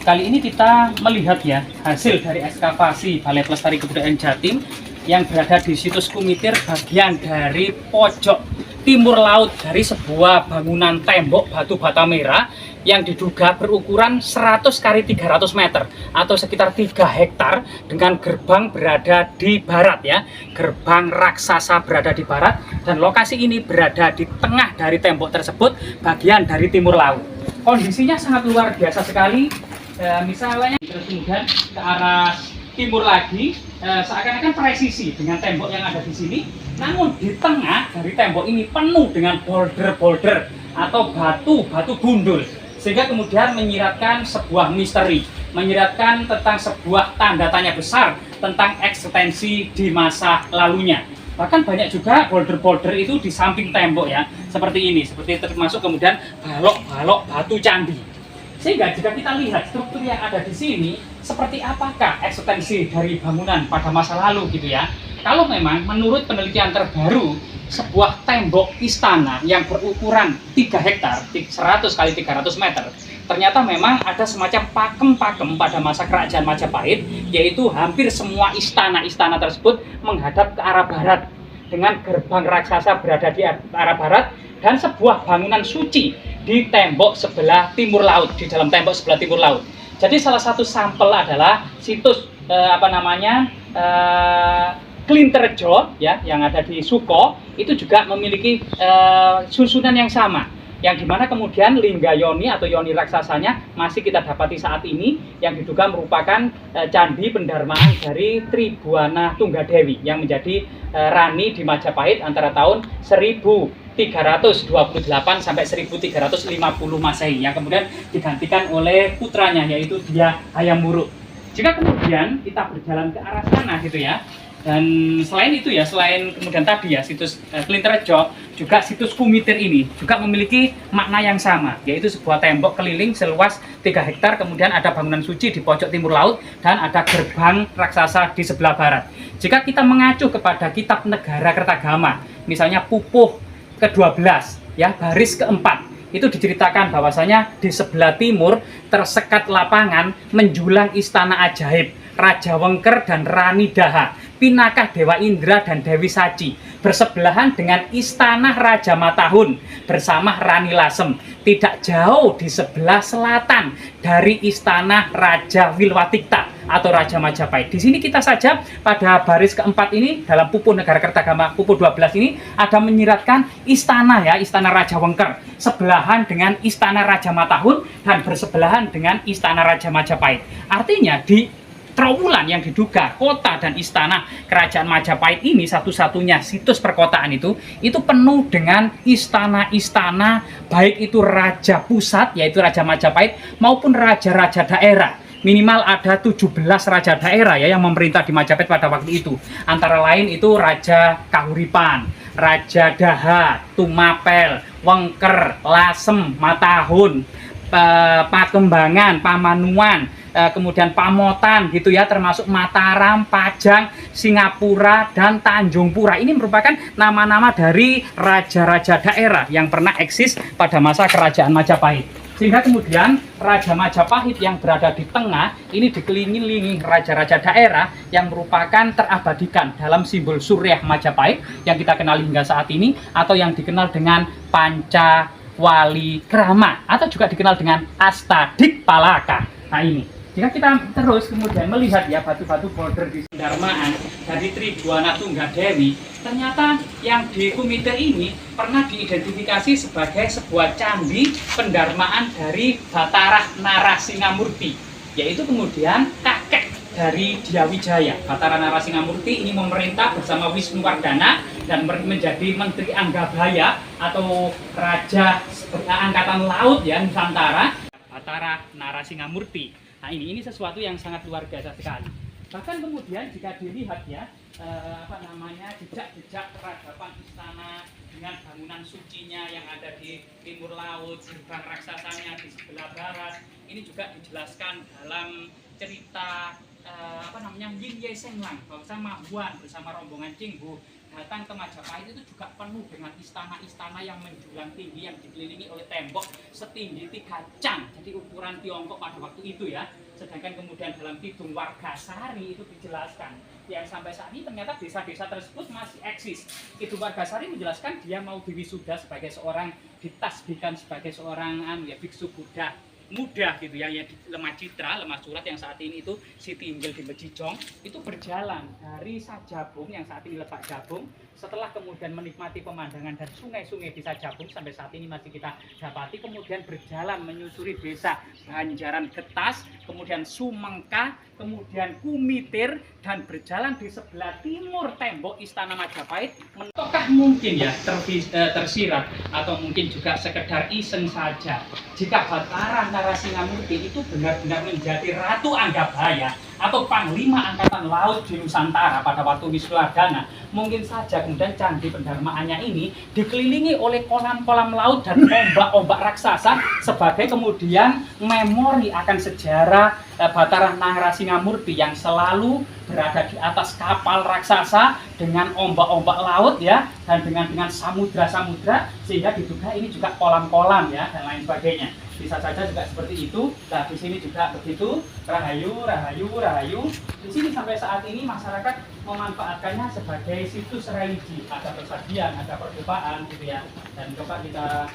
Kali ini kita melihat ya hasil dari ekskavasi Balai Pelestari Kebudayaan Jatim yang berada di situs Kumitir bagian dari pojok timur laut dari sebuah bangunan tembok batu bata merah yang diduga berukuran 100 x 300 meter atau sekitar 3 hektar dengan gerbang berada di barat ya. Gerbang raksasa berada di barat dan lokasi ini berada di tengah dari tembok tersebut bagian dari timur laut. Kondisinya sangat luar biasa sekali. Misalnya terus kemudian ke arah timur lagi, seakan-akan presisi dengan tembok yang ada di sini. Namun di tengah dari tembok ini penuh dengan boulder-boulder atau batu-batu gundul, sehingga kemudian menyiratkan sebuah misteri, menyiratkan tentang sebuah tanda tanya besar tentang eksistensi di masa lalunya. Bahkan banyak juga boulder-boulder itu di samping tembok ya, seperti ini, seperti termasuk kemudian balok-balok batu candi. Sehingga jika kita lihat struktur yang ada di sini, seperti apakah eksistensi dari bangunan pada masa lalu gitu ya. Kalau memang menurut penelitian terbaru, sebuah tembok istana yang berukuran 3 hektar, 100 x 300 meter, ternyata memang ada semacam pakem-pakem pada masa kerajaan Majapahit, yaitu hampir semua istana-istana tersebut menghadap ke arah barat, dengan gerbang raksasa berada di arah barat, dan sebuah bangunan suci di tembok sebelah timur laut, di dalam tembok sebelah timur laut. Jadi salah satu sampel adalah situs Klinterjo ya, yang ada di Suko, itu juga memiliki susunan yang sama, yang dimana kemudian lingga yoni atau yoni raksasanya masih kita dapati saat ini, yang diduga merupakan candi pendarmaan dari Tribuana Tunggadewi yang menjadi rani di Majapahit antara tahun 1328 sampai 1350 Masehi, yang kemudian digantikan oleh putranya yaitu Dyah Hayam Wuruk. Jika kemudian kita berjalan ke arah sana gitu ya, dan selain itu ya, selain kemudian tadi ya situs Klinterjo, juga situs Kumitir ini juga memiliki makna yang sama, yaitu sebuah tembok keliling seluas 3 hektar, kemudian ada bangunan suci di pojok timur laut, dan ada gerbang raksasa di sebelah barat. Jika kita mengacu kepada kitab Negara Kertagama, misalnya Pupuh ke-12 ya, baris ke-4, itu diceritakan bahwasanya di sebelah timur tersekat lapangan menjulang istana ajaib Raja Wengker dan Rani Daha, Pinakah Dewa Indra dan Dewi Saci, bersebelahan dengan istana Raja Matahun bersama Rani Lasem, tidak jauh di sebelah selatan dari istana Raja Wilwatikta atau Raja Majapahit. Di sini kita saja pada baris keempat ini dalam Pupuh Negara Kertagama Pupuh 12 ini ada menyiratkan istana ya, istana Raja Wengker sebelahan dengan istana Raja Matahun dan bersebelahan dengan istana Raja Majapahit. Artinya di Trawulan yang diduga kota dan istana kerajaan Majapahit ini satu-satunya situs perkotaan itu penuh dengan istana-istana, baik itu raja pusat yaitu Raja Majapahit maupun raja-raja daerah. Minimal ada 17 raja daerah ya yang memerintah di Majapahit pada waktu itu. Antara lain itu Raja Kahuripan, Raja Daha, Tumapel, Wengker, Lasem, Matahun, Pakembangan, Pamanuan, kemudian Pamotan gitu ya, termasuk Mataram, Pajang, Singapura, dan Tanjung Pura. Ini merupakan nama-nama dari raja-raja daerah yang pernah eksis pada masa kerajaan Majapahit. Sehingga kemudian Raja Majapahit yang berada di tengah ini dikelilingi raja-raja daerah yang merupakan terabadikan dalam simbol Suryah Majapahit yang kita kenal hingga saat ini, atau yang dikenal dengan Pancawali Krama, atau juga dikenal dengan Astadikpalaka. Nah ini, jika kita terus kemudian melihat ya batu-batu boulder di pendarmaan dari Tribuana Tunggadewi, ternyata yang di Kumitir ini pernah diidentifikasi sebagai sebuah candi pendarmaan dari Batara Narasingamurti, yaitu kemudian kakek dari Dyah Wijaya. Batara Narasingamurti ini memerintah bersama Wisnuwardana dan menjadi Menteri Anggabaya atau Raja Angkatan Laut ya Nusantara, Batara Narasingamurti. Nah ini sesuatu yang sangat luar biasa sekali. Bahkan kemudian jika dilihat ya jejak-jejak peradaban istana dengan bangunan sucinya yang ada di timur laut, gerbang raksasanya di sebelah barat, ini juga dijelaskan dalam cerita Yin Ye Senglang, bahwa Mahuan bersama rombongan Cingbu datang ke Majapahit itu juga penuh dengan istana-istana yang menjulang tinggi, yang dikelilingi oleh tembok setinggi 3 cang. Jadi ukuran Tiongkok pada waktu itu ya. Sedangkan kemudian dalam Kidung Wargasari itu dijelaskan yang sampai saat ini ternyata desa-desa tersebut masih eksis. Kidung Wargasari menjelaskan dia mau diwisuda sebagai seorang, ditasbihkan sebagai seorang biksu Buddha muda gitu ya, yang di Lemah Citra, Lemah Surat yang saat ini itu Siti Inggil di Mejijong itu berjalan dari Sajabung yang saat ini Lebak Jabung, setelah kemudian menikmati pemandangan dan sungai-sungai di Sajabung sampai saat ini masih kita dapati, kemudian berjalan menyusuri desa Banjaran Getas, kemudian Sumengka, kemudian Kumitir, dan berjalan di sebelah timur tembok Istana Majapahit. Apakah mungkin ya tersirat atau mungkin juga sekedar iseng saja jika Batara Narasingamurti itu benar-benar menjadi Ratu Anggabaya atau Panglima Angkatan Laut di Nusantara pada waktu Wisnuwardana, mungkin saja kemudian Candi Pendarmaannya ini dikelilingi oleh kolam-kolam laut dan ombak-ombak raksasa sebagai kemudian memori akan sejarah Batara Narasingamurti yang selalu berada di atas kapal raksasa dengan ombak-ombak laut ya, dan dengan samudra-samudra, sehingga diduga ini juga kolam-kolam ya dan lain sebagainya. Bisa saja juga seperti itu. Nah, di sini juga begitu. Rahayu, rahayu, rahayu. Di sini sampai saat ini masyarakat memanfaatkannya sebagai situs religi, ada persajian, ada percobaan gitu ya. Dan coba kita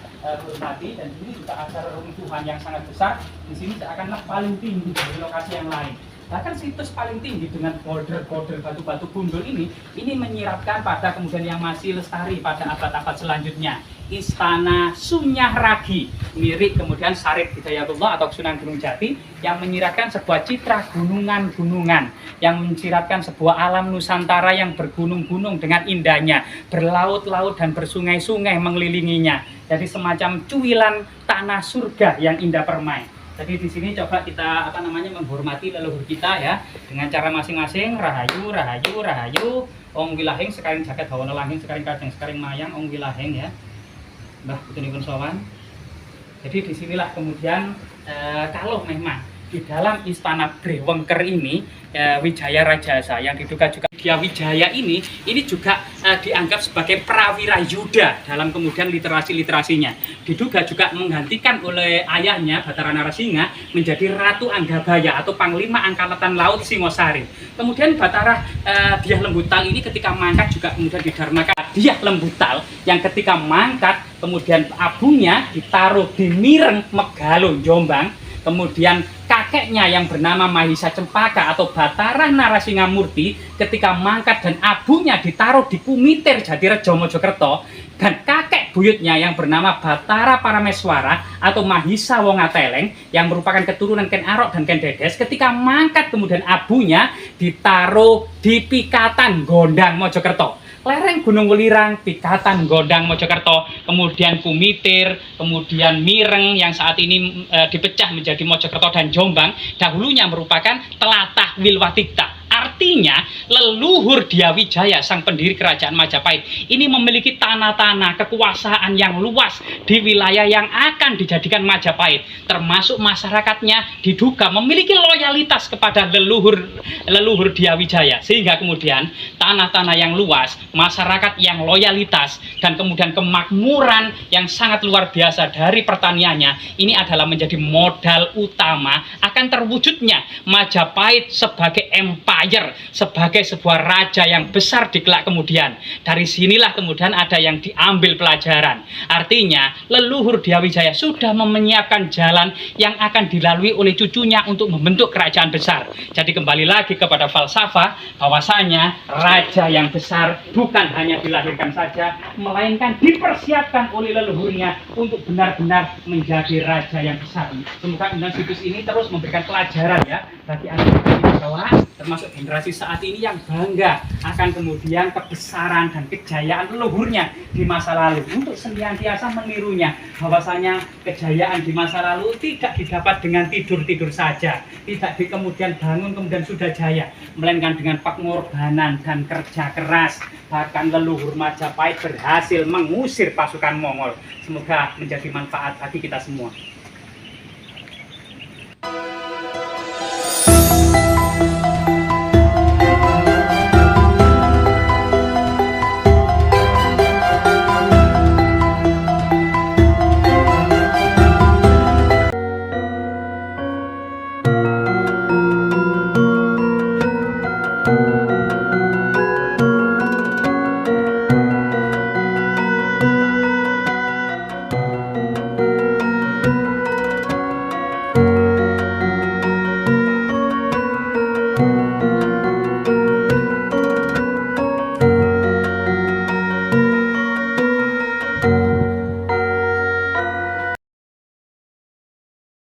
hormati, dan ini juga ada runtuhan yang sangat besar. Di sini seakan paling tinggi dari lokasi yang lain. Bahkan situs paling tinggi dengan border-border batu-batu gundul ini menyiratkan pada kemudian yang masih lestari pada abad-abad selanjutnya. Istana Sunyah Ragi, mirip kemudian Sarid Hidayatullah atau Sunan Gunung Jati, yang menyiratkan sebuah citra gunungan-gunungan, yang menyiratkan sebuah alam Nusantara yang bergunung-gunung dengan indahnya, berlaut-laut dan bersungai-sungai mengelilinginya. Jadi semacam cuilan tanah surga yang indah permai. Jadi di sini coba kita menghormati leluhur kita ya dengan cara masing-masing. Rahayu, rahayu, rahayu. Om wilahing sekaring jagat hawana langing sekaring kajeng sekaring mayang om wilahing ya. Mbah putunipun sowan. Jadi disinilah kemudian kalau memang di dalam istana Brewengker ini Wijaya Rajasa yang diduga juga dia Wijaya ini juga dianggap sebagai prawira Yuda dalam kemudian literasi-literasinya. Diduga juga menggantikan oleh ayahnya Batara Narasingha menjadi Ratu Anggabaya atau Panglima Angkatan Laut Singosari. Kemudian Batara Dyah Lembutal ini ketika mangkat juga kemudian didharmakan Dyah Lembutal yang ketika mangkat kemudian abunya ditaruh di Mireng Megalo Jombang. Kemudian kakeknya yang bernama Mahisa Cempaka atau Batara Narasingamurti ketika mangkat dan abunya ditaruh di Kumitir Jatirejo Mojokerto, dan kakek buyutnya yang bernama Batara Parameswara atau Mahisa Wongateleng yang merupakan keturunan Ken Arok dan Ken Dedes ketika mangkat kemudian abunya ditaruh di Pikatan Gondang Mojokerto. Lereng Gunung Welirang, Pikatan Gondang Mojokerto, kemudian Kumitir, kemudian Mireng yang saat ini dipecah menjadi Mojokerto dan Jombang, dahulunya merupakan telatah Wilwatikta. Artinya leluhur Dyah Wijaya sang pendiri kerajaan Majapahit ini memiliki tanah-tanah kekuasaan yang luas di wilayah yang akan dijadikan Majapahit, termasuk masyarakatnya diduga memiliki loyalitas kepada leluhur Dyah Wijaya, sehingga kemudian tanah-tanah yang luas, masyarakat yang loyalitas, dan kemudian kemakmuran yang sangat luar biasa dari pertaniannya ini adalah menjadi modal utama akan terwujudnya Majapahit sebagai empire, sebagai sebuah raja yang besar di kelak kemudian. Dari sinilah kemudian ada yang diambil pelajaran. Artinya leluhur Dyah Wijaya sudah menyiapkan jalan yang akan dilalui oleh cucunya untuk membentuk kerajaan besar. Jadi kembali lagi kepada falsafah bahwasanya raja yang besar bukan hanya dilahirkan saja, melainkan dipersiapkan oleh leluhurnya untuk benar-benar menjadi raja yang besar. Semoga kemudian situs ini terus memberikan pelajaran ya bagi anak-anak di bawah, termasuk generasi saat ini yang bangga akan kemudian kebesaran dan kejayaan leluhurnya di masa lalu, untuk senantiasa menirunya bahwasanya kejayaan di masa lalu tidak didapat dengan tidur-tidur saja, tidak di kemudian bangun kemudian sudah jaya, melainkan dengan pengorbanan dan kerja keras. Bahkan leluhur Majapahit berhasil mengusir pasukan Mongol. Semoga menjadi manfaat bagi kita semua.